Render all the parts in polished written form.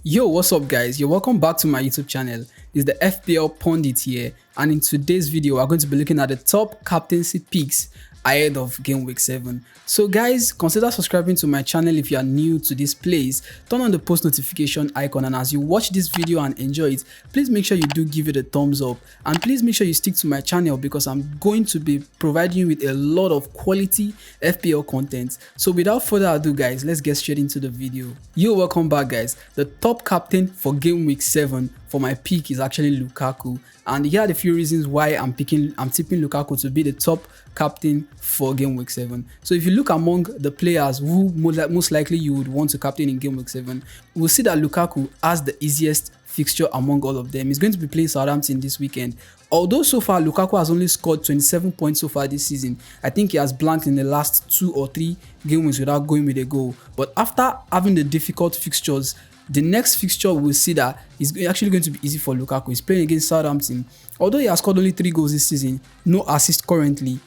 Yo, what's up guys? You're welcome back to my YouTube channel. It's the FPL Pundit here, and in today's video we're going to be looking at the top captaincy picks ahead of game week 7. So guys, consider subscribing to my channel if you are new to this place. Turn on the post notification icon, and as you watch this video and enjoy it, please make sure you do give it a thumbs up, and please make sure you stick to my channel because I'm going to be providing you with a lot of quality FPL content. So without further ado guys, let's get straight into the video. Yo, welcome back guys. The top captain for game week 7 for my pick is actually Lukaku, and here are the few reasons why I'm tipping Lukaku to be the top captain for game week 7. So if you look among the players who most likely you would want to captain in game week 7, we'll see that Lukaku has the easiest fixture among all of them. He's going to be playing Southampton this weekend. Although so far Lukaku has only scored 27 points so far this season, I think he has blanked in the last 2 or 3 game weeks without going with a goal. But after having the difficult fixtures, the next fixture we'll see that is actually going to be easy for Lukaku. He's playing against Southampton. Although he has scored only 3 goals this season, no assist currently,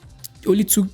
only 2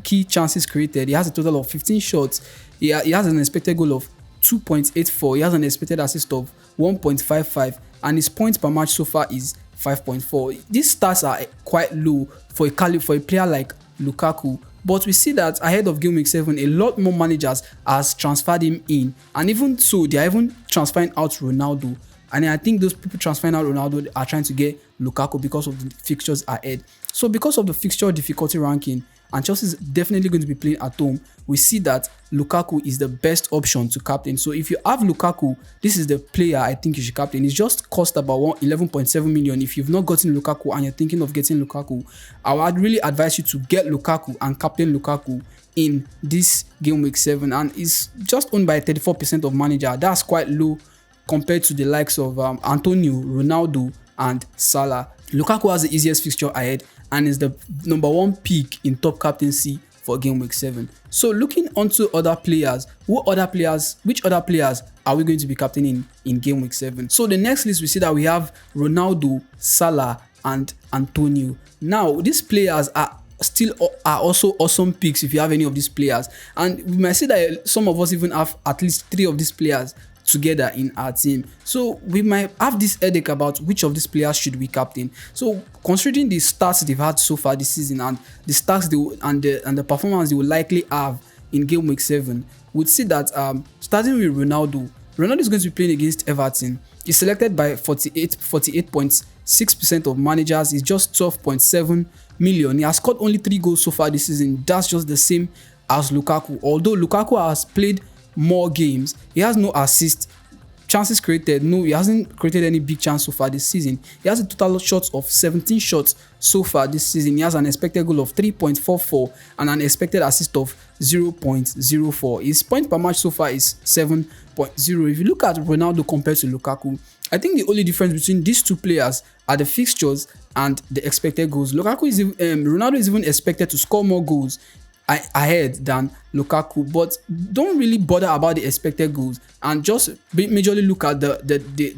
key chances created. He has a total of 15 shots. He has an expected goal of 2.84. He has an expected assist of 1.55, and his points per match so far is 5.4. These stats are quite low for a player like Lukaku. But we see that ahead of game week 7, a lot more managers has transferred him in, and even so, they are even transferring out Ronaldo. And I think those people transferring out Ronaldo are trying to get Lukaku because of the fixtures ahead. So because of the fixture difficulty ranking, and Chelsea's definitely going to be playing at home, we see that Lukaku is the best option to captain. So if you have Lukaku, this is the player I think you should captain. It's just cost about 11.7 million. If you've not gotten Lukaku and you're thinking of getting Lukaku, I would really advise you to get Lukaku and captain Lukaku in this game week 7. And it's just owned by 34% of manager. That's quite low compared to the likes of Antonio, Ronaldo and Salah. Lukaku has the easiest fixture ahead and is the #1 pick in top captaincy for game week 7. So looking onto other players, which other players are we going to be captaining in game week 7? So the next list, we see that we have Ronaldo, Salah and Antonio. Now these players are also awesome picks if you have any of these players, and we might see that some of us even have at least 3 of these players together in our team. So we might have this headache about which of these players should we captain. So considering the stats they've had so far this season and the stats and the performance they will likely have in game week 7, we'd see that starting with Ronaldo is going to be playing against Everton. He's selected by 48.6% of managers. He's just 12.7 million. He has scored only 3 goals so far this season. That's just the same as Lukaku. Although Lukaku has played more games, he has no assist. Chances created, no, he hasn't created any big chance so far this season. He has a total shots of 17 shots so far this season. He has an expected goal of 3.44 and an expected assist of 0.04. His points per match so far is 7.0. If you look at Ronaldo compared to Lukaku, I think the only difference between these two players are the fixtures and the expected goals. Ronaldo is even expected to score more goals ahead than Lukaku, but don't really bother about the expected goals and just majorly look at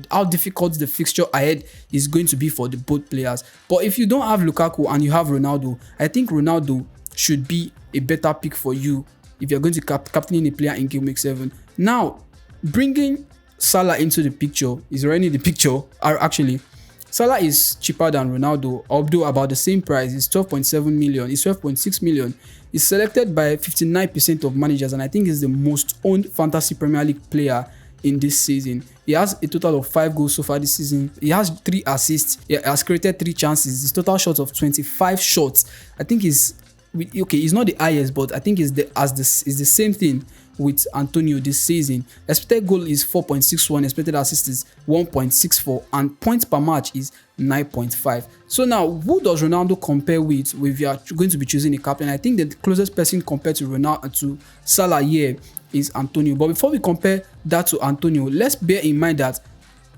how difficult the fixture ahead is going to be for the both players. But if you don't have Lukaku and you have Ronaldo, I think Ronaldo should be a better pick for you if you're going to captain a player in game week 7. Now, bringing Salah into the picture, is already in the picture. Actually, Salah is cheaper than Ronaldo, although about the same price. It's 12.7 million. It's 12.6 million. He's selected by 59% of managers, and I think he's the most owned fantasy Premier League player in this season. He has a total of 5 goals so far this season. He has 3 assists. He has created 3 chances. His total shots of 25 shots. I think he's not the highest, but I think is the same thing with Antonio this season. Expected goal is 4.61, expected assist is 1.64, and points per match is 9.5. So now, who does Ronaldo compare with if you are going to be choosing a captain? I think the closest person compared to Salah here is Antonio. But before we compare that to Antonio, let's bear in mind that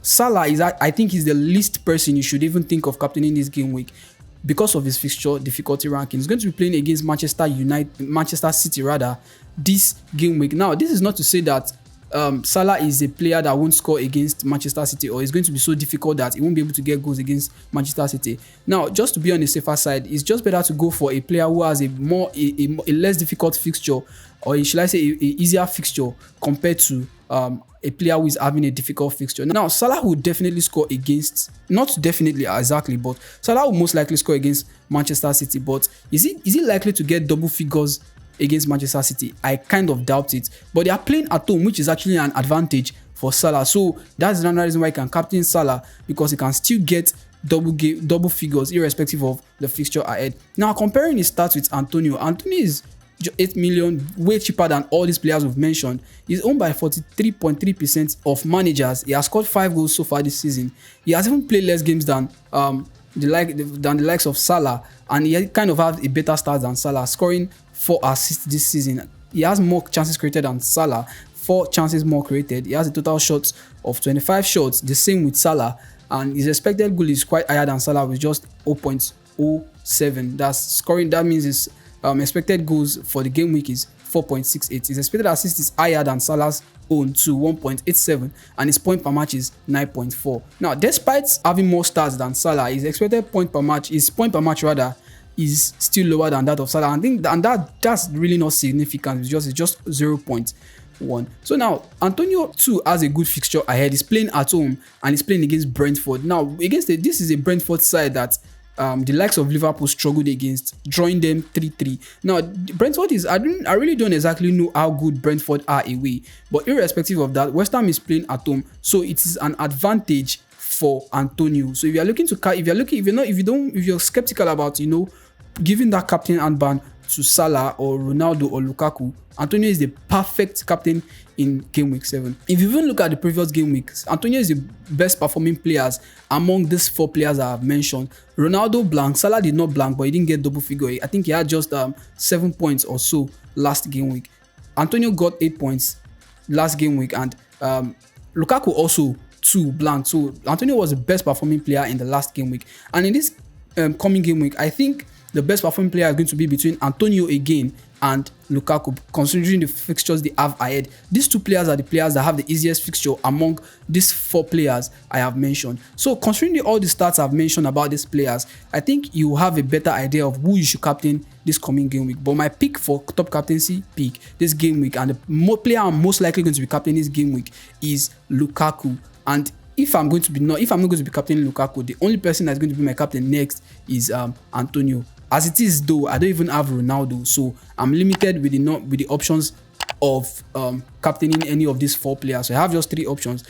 Salah I think is the least person you should even think of captaining this game week, because of his fixture difficulty ranking. He's going to be playing against Manchester City this game week. Now, this is not to say that Salah is a player that won't score against Manchester City, or is going to be so difficult that he won't be able to get goals against Manchester City. Now, just to be on the safer side, it's just better to go for a player who has a less difficult fixture, or should I say a easier fixture compared to a player who is having a difficult fixture. Now, Salah will definitely score against, not definitely exactly, but Salah will most likely score against Manchester City. But is he likely to get double figures against Manchester City? I kind of doubt it. But they are playing at home, which is actually an advantage for Salah. So that's another reason why you can captain Salah, because he can still get double figures irrespective of the fixture ahead. Now, comparing his stats with Antonio is 8 million, way cheaper than all these players we've mentioned. He's owned by 43.3% of managers. He has scored 5 goals so far this season. He has even played less games than the likes of Salah, and he kind of has a better stats than Salah, scoring 4 assists this season. He has more chances created than Salah, 4 chances more created. He has a total shots of 25 shots, the same with Salah, and his expected goal is quite higher than Salah with just 0.07. That's scoring. That means his expected goals for the game week is 4.68. His expected assist is higher than Salah's own to 1.87, and his point per match is 9.4. Now, despite having more stars than Salah, his point per match is still lower than that of Salah. I think that's really not significant. It's just 0.1. So now Antonio too has a good fixture ahead. He's playing at home and he's playing against Brentford. Now this is a Brentford side that the likes of Liverpool struggled against, drawing them 3-3. Now Brentford is, I really don't exactly know how good Brentford are away, but irrespective of that, West Ham is playing at home, so it is an advantage for Antonio. So if you're skeptical about giving that captain armband to Salah or Ronaldo or Lukaku, Antonio is the perfect captain in game week 7. If you even look at the previous game weeks, Antonio is the best performing players among these 4 players I have mentioned. Ronaldo blanked, Salah did not blank, but he didn't get double figure. I think he had just 7 points or so last game week. Antonio got 8 points last game week, and Lukaku also 2 blank. So Antonio was the best performing player in the last game week, and in this coming game week, I think the best performing player is going to be between Antonio again and Lukaku, considering the fixtures they have ahead. These 2 players are the players that have the easiest fixture among these 4 players I have mentioned. So considering all the stats I've mentioned about these players, I think you have a better idea of who you should captain this coming game week. But my pick for top captaincy pick this game week, and the player I'm most likely going to be captaining this game week, is Lukaku. And if I'm not going to be captaining Lukaku, the only person that's going to be my captain next is Antonio. As it is though, I don't even have Ronaldo, so I'm limited with the options of captaining any of these 4 players. So I have just 3 options.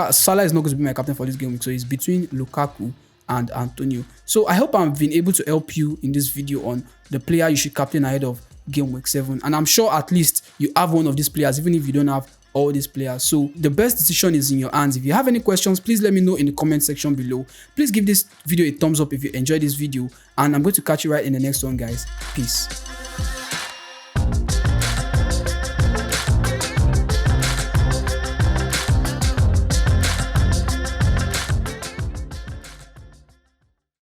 Salah is not going to be my captain for this game week, so it's between Lukaku and Antonio. So I hope I've been able to help you in this video on the player you should captain ahead of game week 7, and I'm sure at least you have one of these players, even if you don't have all these players. So the best decision is in your hands. If you have any questions, please let me know in the comment section below. Please give this video a thumbs up if you enjoyed this video, and I'm going to catch you right in the next one, guys. Peace.